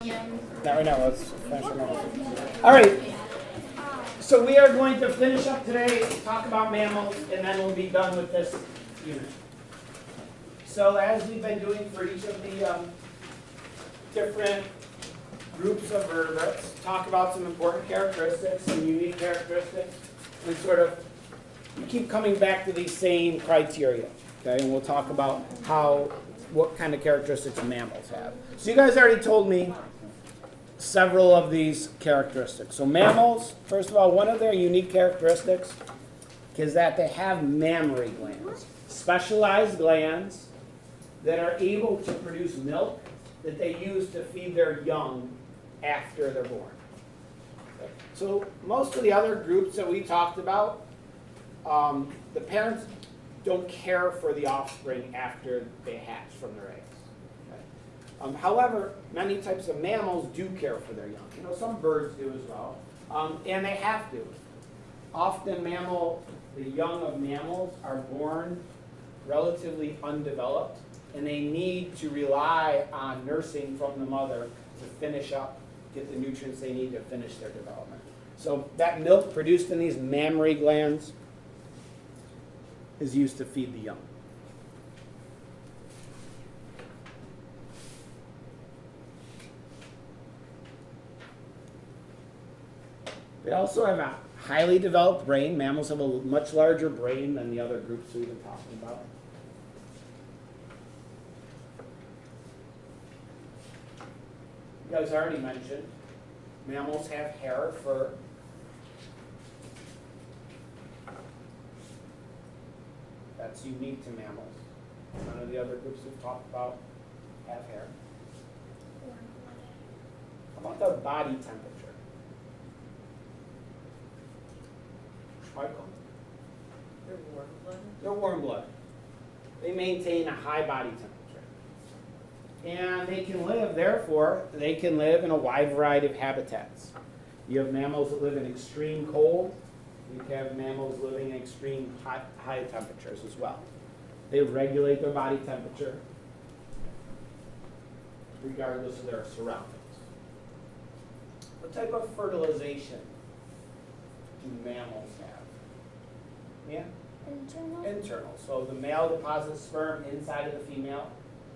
Not right now. Let's finish it off. All right. So we are going to finish up today, talk about mammals, and then we'll be done with this unit. So as we've been doing for each of the different groups of vertebrates, talk about some important characteristics, some unique characteristics, and sort of keep coming back to these same criteria. Okay, and we'll talk about what kind of characteristics mammals have. So you guys already told me several of these characteristics. So mammals, first of all, one of their unique characteristics is that they have mammary glands, specialized glands that are able to produce milk that they use to feed their young after they're born. Okay. So most of the other groups that we talked about, the parents don't care for the offspring after they hatch from their eggs. However, many types of mammals do care for their young. You know, some birds do as well, and they have to. Often the young of mammals are born relatively undeveloped, and they need to rely on nursing from the mother to finish up, get the nutrients they need to finish their development. So that milk produced in these mammary glands is used to feed the young. They also have a highly developed brain. Mammals have a much larger brain than the other groups we've been talking about. You guys already mentioned mammals have hair, fur. That's unique to mammals. None of the other groups we've talked about have hair. How about their body temperature? Michael? They're warm-blooded. They're warm-blooded. They maintain a high body temperature. And they can live, therefore, they can live in a wide variety of habitats. You have mammals that live in extreme cold. You have mammals living in extreme high temperatures as well. They regulate their body temperature regardless of their surroundings. What type of fertilization do mammals have? Yeah? Internal. So the male deposits sperm inside of the female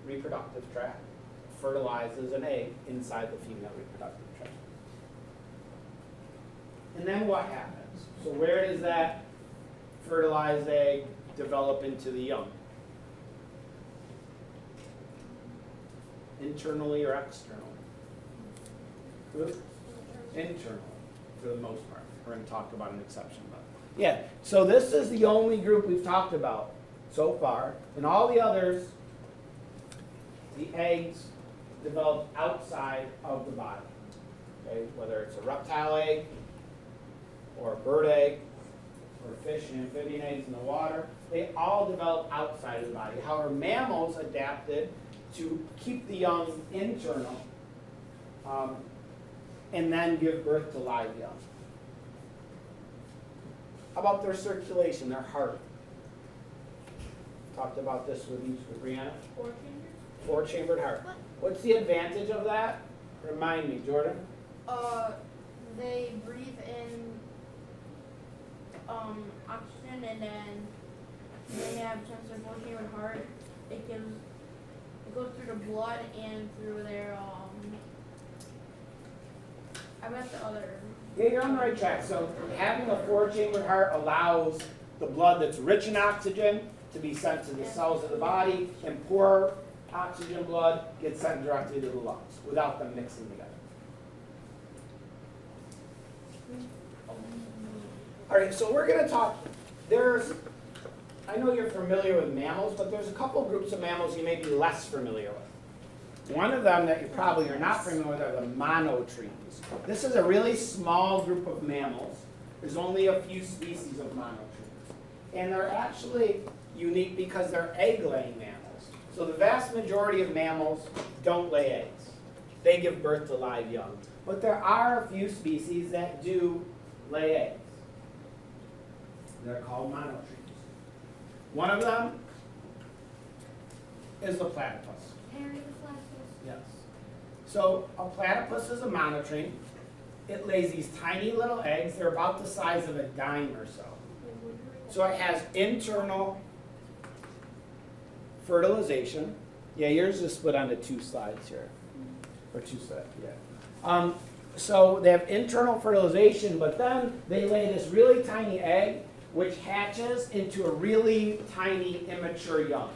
reproductive tract, fertilizes an egg inside the female reproductive tract. And then what happens? So where does that fertilized egg develop into the young? Internally or externally? Internally, for the most part. We're going to talk about an exception. But yeah, so this is the only group we've talked about so far. And all the others, the eggs develop outside of the body. Okay? Whether it's a reptile egg, or a bird egg, or fish and amphibian eggs in the water, they all develop outside of the body. However, mammals adapted to keep the young internal and then give birth to live young. How about their circulation, their heart? Talked about this with Brianna. Four-chambered heart. What's the advantage of that? Remind me, Jordan. They breathe in oxygen, and then they have, since they're four-chambered heart, it goes through the blood and through their I got the other. Yeah, you're on the right track. So having a four-chambered heart allows the blood that's rich in oxygen to be sent to the cells of the body, and poor oxygen blood gets sent directly to the lungs without them mixing together. All right, so we're going to talk, I know you're familiar with mammals, but there's a couple groups of mammals you may be less familiar with. One of them that you probably are not familiar with are the monotremes. This is a really small group of mammals. There's only a few species of monotremes. And they're actually unique because they're egg-laying mammals. So the vast majority of mammals don't lay eggs. They give birth to live young. But there are a few species that do lay eggs. They're called monotremes. One of them is the platypus. Harry the platypus. Yes. So a platypus is a monotreme. It lays these tiny little eggs. They're about the size of a dime or so. So it has internal fertilization. Yeah, yours is split onto 2 slides here. Or 2 slides, yeah. So they have internal fertilization, but then they lay this really tiny egg, which hatches into a really tiny immature young.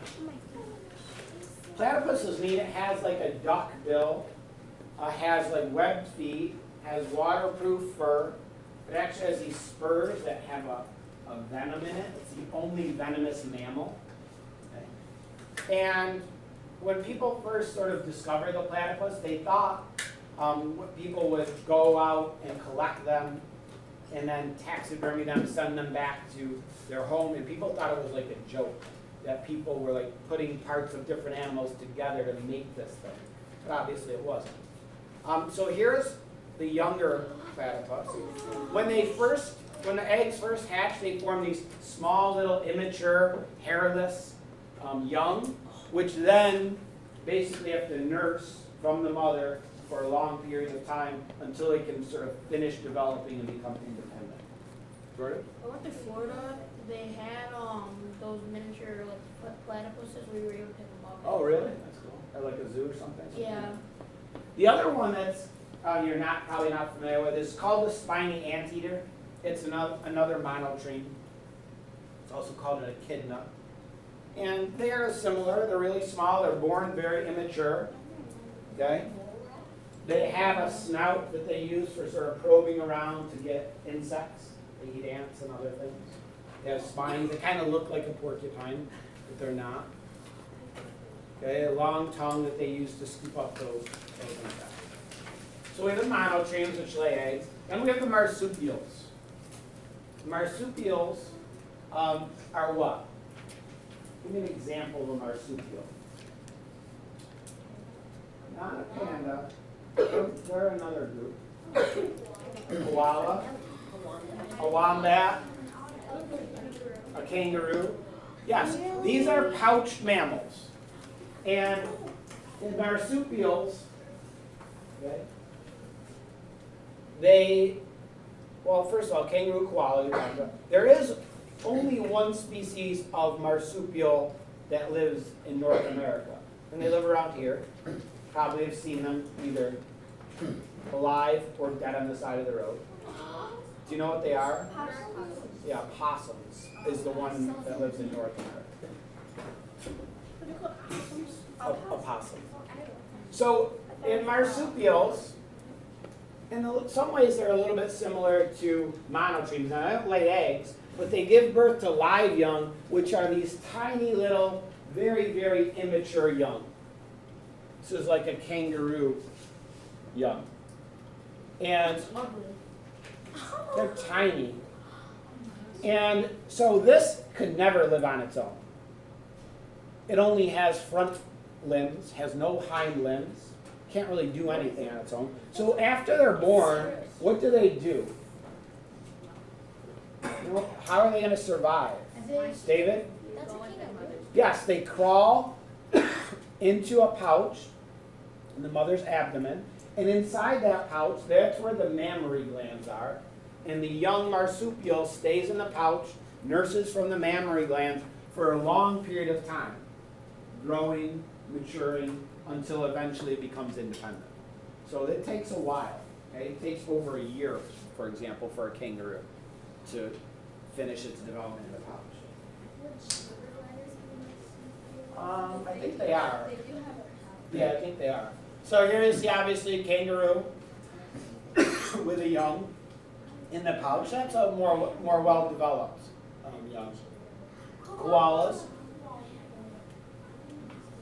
Platypus is neat. It has like a duck bill, has like webbed feet, has waterproof fur. It actually has these spurs that have a venom in it. It's the only venomous mammal. Okay. And when people first sort of discovered the platypus, they thought people would go out and collect them and then taxidermy them, send them back to their home, and people thought it was like a joke, that people were like putting parts of different animals together to make this thing. But obviously it wasn't. So here's the younger platypus. When the eggs first hatch, they form these small little immature, hairless young, which then basically have to nurse from the mother for a long period of time until they can sort of finish developing and become independent. Jordan? I went to Florida. They had those miniature like platypuses where you were able to pick them up. Oh, really? That's cool. Or like a zoo or something? Yeah. The other one that's you're probably not familiar with is called the spiny anteater. It's another monotreme. It's also called an echidna. And they are similar. They're really small. They're born very immature. Okay? They have a snout that they use for sort of probing around to get insects. They eat ants and other things. They have spines. They kind of look like a porcupine, but they're not. Okay, a long tongue that they use to scoop up those insects. So we have the monotremes, which lay eggs, and we have the marsupials. Marsupials are what? Give me an example of a marsupial. Not a panda. They're another group. A koala, a wombat, a kangaroo. Yes, these are pouched mammals. And in marsupials, okay, well, first of all, kangaroo, koala, there is only one species of marsupial that lives in North America. And they live around here. Probably have seen them either alive or dead on the side of the road. Do you know what they are? Yeah, possums is the one that lives in North America. A possum. So in marsupials, in some ways they're a little bit similar to monotremes. Now, they don't lay eggs, but they give birth to live young, which are these tiny little, very, very immature young. This is like a kangaroo young. And they're tiny. And so this could never live on its own. It only has front limbs, has no hind limbs, can't really do anything on its own. So after they're born, what do? You know, how are they going to survive? David? Yes, they crawl into a pouch in the mother's abdomen, and inside that pouch, that's where the mammary glands are, and the young marsupial stays in the pouch, nurses from the mammary glands for a long period of time, growing, maturing, until eventually it becomes independent. So it takes a while. Okay? It takes over a year, for example, for a kangaroo to finish its development in the pouch. I think they are. Yeah, I think they are. So here is obviously a kangaroo with a young in the pouch. That's a more well-developed young. Koalas.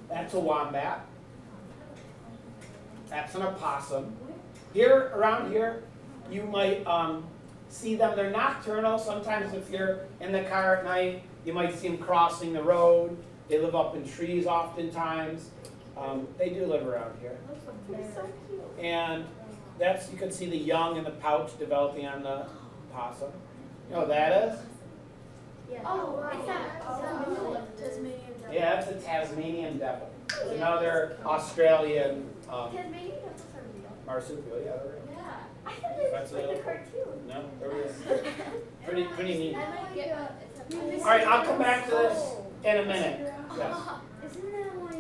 That's a wombat. That's an opossum. Here, around here, you might see them. They're nocturnal. Sometimes if you're in the car at night, you might see them crossing the road. They live up in trees oftentimes. They do live around here. And that's, you can see the young in the pouch developing on the possum. You know what that is? Yeah, that's a Tasmanian devil. It's another Australian. Marsupial, yeah, they're real. Yeah. I thought it That's was like a- a cartoon. No, they're real. Pretty neat. I might get All right, I'll come back to this in a minute. Yes. Isn't that like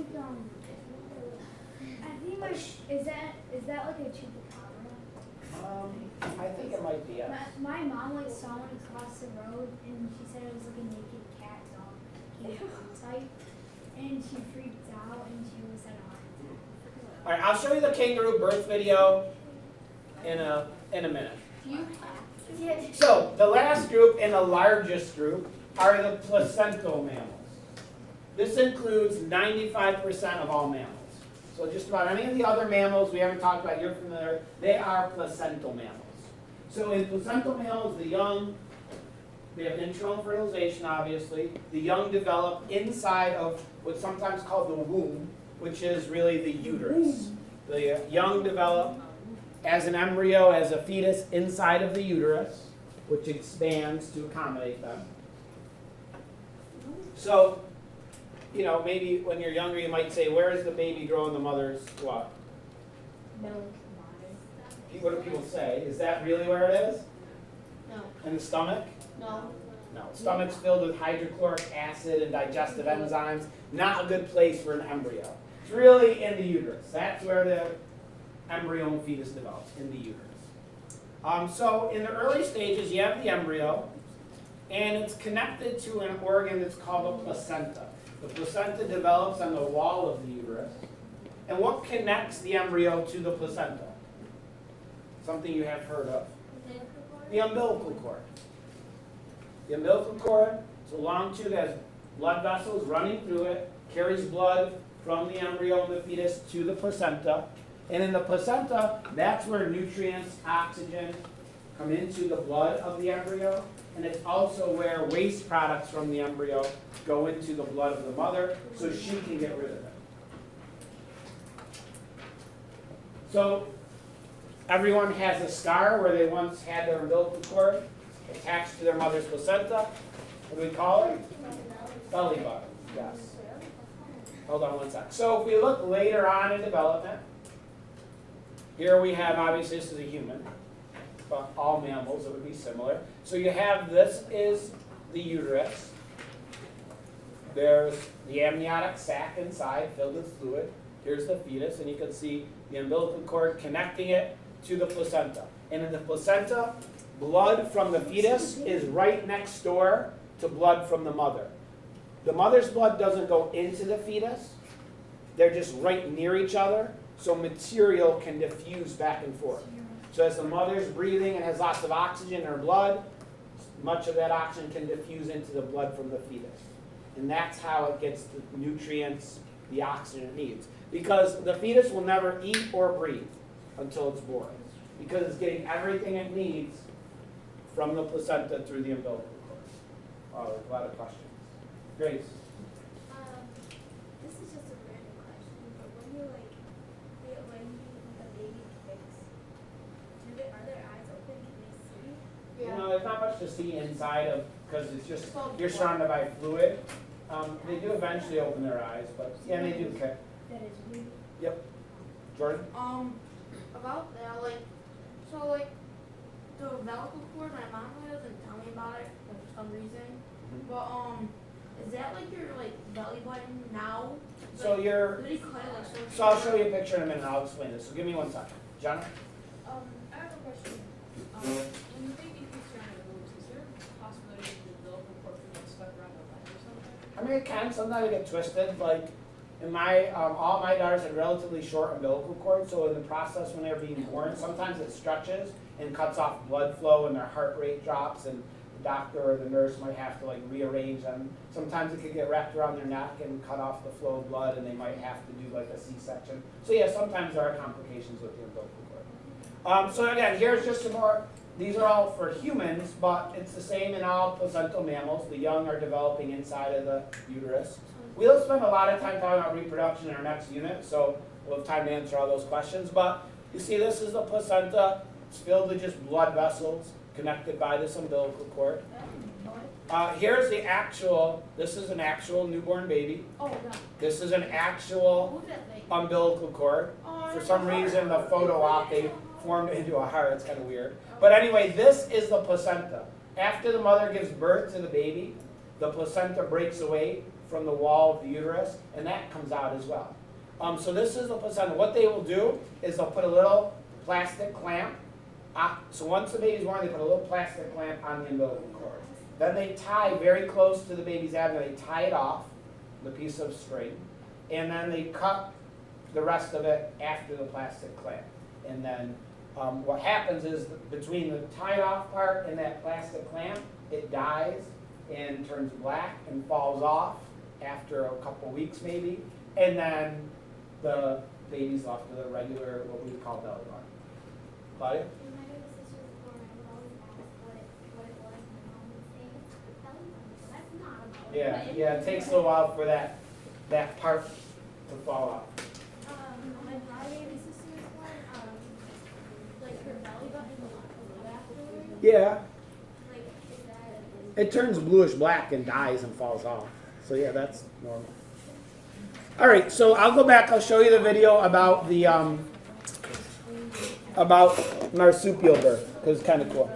I think like is that like a chupacabra? I think it might be, yes. My mom like saw one across the road and she said it was like a naked cat dog type, and she freaked out and she was at a heart attack. All right, I'll show you the kangaroo birth video in a minute. So the last group and the largest group are the placental mammals. This includes 95% of all mammals. So just about any of the other mammals we haven't talked about, you're familiar, they are placental mammals. So in placental mammals, the young, they have internal fertilization, obviously. The young develop inside of what's sometimes called the womb, which is really the uterus. The young develop as an embryo, as a fetus inside of the uterus, which expands to accommodate them. So, you know, maybe when you're younger, you might say, where is the baby grow in the mother's what? What do people say? Is that really where it is? No. In the stomach? No. No. Stomach's filled with hydrochloric acid and digestive enzymes. Not a good place for an embryo. It's really in the uterus. That's where the embryo and fetus develops, in the uterus. So in the early stages, you have the embryo, and it's connected to an organ that's called a placenta. The placenta develops on the wall of the uterus. And what connects the embryo to the placenta? Something you have heard of. The umbilical cord. The umbilical cord is a long tube that has blood vessels running through it, carries blood from the embryo and the fetus to the placenta. And in the placenta, that's where nutrients, oxygen, come into the blood of the embryo. And it's also where waste products from the embryo go into the blood of the mother so she can get rid of it. So everyone has a scar where they once had their umbilical cord attached to their mother's placenta. What do we call it? Belly button, yes. Hold on one sec. So if we look later on in development, here we have, obviously this is a human, but all mammals, it would be similar. So you have, this is the uterus. There's the amniotic sac inside filled with fluid. Here's the fetus, and you can see the umbilical cord connecting it to the placenta. And in the placenta, blood from the fetus is right next door to blood from the mother. The mother's blood doesn't go into the fetus. They're just right near each other, so material can diffuse back and forth. So as the mother's breathing and has lots of oxygen in her blood, much of that oxygen can diffuse into the blood from the fetus. And that's how it gets the nutrients, the oxygen it needs. Because the fetus will never eat or breathe until it's born. Because it's getting everything it needs from the placenta through the umbilical cord. Oh, there's a lot of questions. Grace? This is just a random question, but when you a baby kicks, are their eyes open? Can they see? You know, there's not much to see inside of, because it's just, you're surrounded by fluid. They do eventually open their eyes, but yeah, they do kick. That is weird. Yep. Jordan? About that, so the umbilical cord, my mom doesn't tell me about it for some reason. But is that like your belly button now? So you're, Do they cut it so I'll show you a picture in a minute, I'll explain this. So give me 1 second. Jenna? I have a question. When the baby kicks around the boobs, is there a possibility that the umbilical cord could get stuck around the leg or something? I mean, it can sometimes get twisted. Like in my, all my daughters had relatively short umbilical cords, so in the process when they're being born, sometimes it stretches and cuts off blood flow and their heart rate drops, and the doctor or the nurse might have to rearrange them. Sometimes it could get wrapped around their neck and cut off the flow of blood, and they might have to do a C-section. So yeah, sometimes there are complications with the umbilical cord. So again, here's just some more. These are all for humans, but it's the same in all placental mammals. The young are developing inside of the uterus. We'll spend a lot of time talking about reproduction in our next unit, so we'll have time to answer all those questions. But you see, this is the placenta. It's filled with just blood vessels connected by this umbilical cord. Here's the actual, this is an actual newborn baby. Oh, no. This is an actual Move that thing. umbilical cord. Oh, For it's some a reason, the heart. photo op, they formed it into a heart. It's kind of weird. But anyway, this is the placenta. After the mother gives birth to the baby, the placenta breaks away from the wall of the uterus, and that comes out as well. So this is the placenta. What they will do is they'll put a little plastic clamp. So once the baby's born, they put a little plastic clamp on the umbilical cord. Then they tie very close to the baby's abdomen. They tie it off, the piece of string, and then they cut the rest of it after the plastic clamp. And then what happens is between the tied off part and that plastic clamp, it dies and turns black and falls off after a couple weeks maybe. And then the baby's left with a regular, what we would call belly button. Claudia? When my baby sister was born, I would always ask what it was, and my mom would say, it's a belly button. So that's not a belly Yeah, button. yeah, it takes a little while for that part to fall off. When my baby sister was born, like her belly button was afterwards. Yeah, Like, is that? it turns bluish black and dies and falls off. So yeah, that's normal. All right, so I'll go back. I'll show you the video about the about marsupial birth because it's kind of cool.